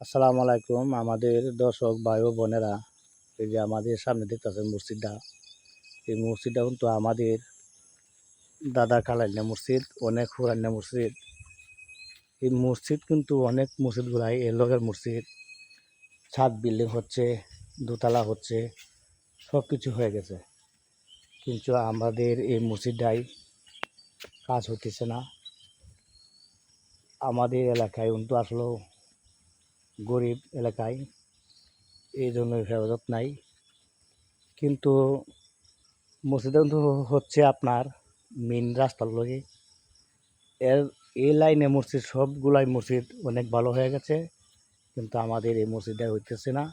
আসসালামু আলাইকুম। আমাদের দর্শক ভাই ও বোনেরা, এই যে আমাদের সামনে দেখতেছেন মসজিদটা, এই মসজিদটা কিন্তু আমাদের দাদা কালাইনা মসজিদ, অনেক পুরানা মসজিদ। এই মসজিদ কিন্তু অনেক মসজিদগুলাই এর লগের মসজিদ, ছাদ বিল্ডিং হচ্ছে, দোতলা হচ্ছে, সব কিছু হয়ে গেছে, কিন্তু আমাদের এই মসজিদটাই কাজ হতেছে না। আমাদের এলাকায় কিন্তু আসলে গরিব এলাকায়, এই জন্য হেফাজত নাই। কিন্তু মসজিদটা কিন্তু হচ্ছে আপনার মেন রাস্তার লগে, এর এই লাইনে মসজিদ সবগুলাই মসজিদ অনেক ভালো হয়ে গেছে, কিন্তু আমাদের এই মসজিদটা হইতেছে না।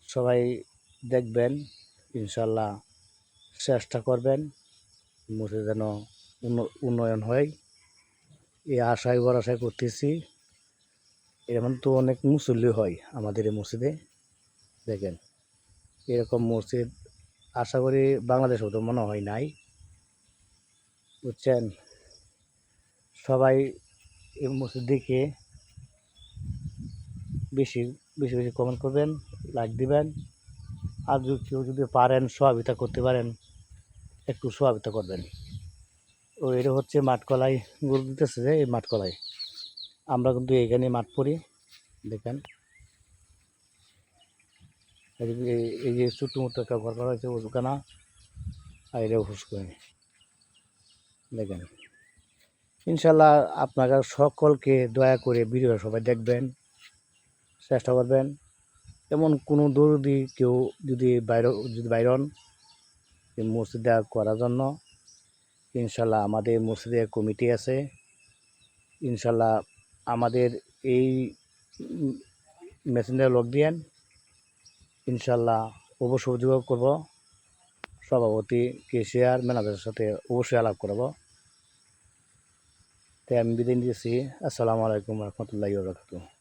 সবাই দেখবেন, ইনশাল্লাহ চেষ্টা করবেন মসজিদ যেন উন্নয়ন হয়, এই আশায় ভরসায় করতেছি। এমন তো অনেক মুসল্লি হয় আমাদের এই মসজিদে, দেখেন এরকম মসজিদ আশা করি বাংলাদেশেও তো মনে হয় নাই, বুঝছেন। সবাই এই মসজিদ দেখে বেশি বেশি বেশি কমেন্ট করবেন, লাইক দিবেন। আর কেউ যদি পারেন সহযোগিতা করতে পারেন, একটু সহযোগিতা করবেন। ও এটা হচ্ছে মাঠকলাই গরু দিতেছে, যে এই মাঠকলাই আমরা কিন্তু এখানে মাঠ পড়ি, দেখেন এই যে ছোট্ট মোটো একটা ঘর করা হয়েছে ওখানা, আর এটা হুস করে দেখেন। ইনশাল্লাহ আপনারা সকলকে দয়া করে ভিডিও সবাই দেখবেন, চেষ্টা করবেন। এমন কোনো দরদি কেউ যদি বাইরন এই মসজিদটা করার জন্য, ইনশাল্লাহ আমাদের মসজিদের কমিটি আছে, ইনশাল্লাহ আমাদের এই মেশিনটা লক দিয়েন, ইনশাল্লাহ অবশ্যই যোগাযোগ করব, সভাপতি কেশিয়ার ম্যানেজারের সাথে অবশ্যই আলাপ করব। তাই আমি বিদায় নিয়েছি। আসসালামু আলাইকুম রহমতুল্লাহি ওয়া বারাকাতুহু।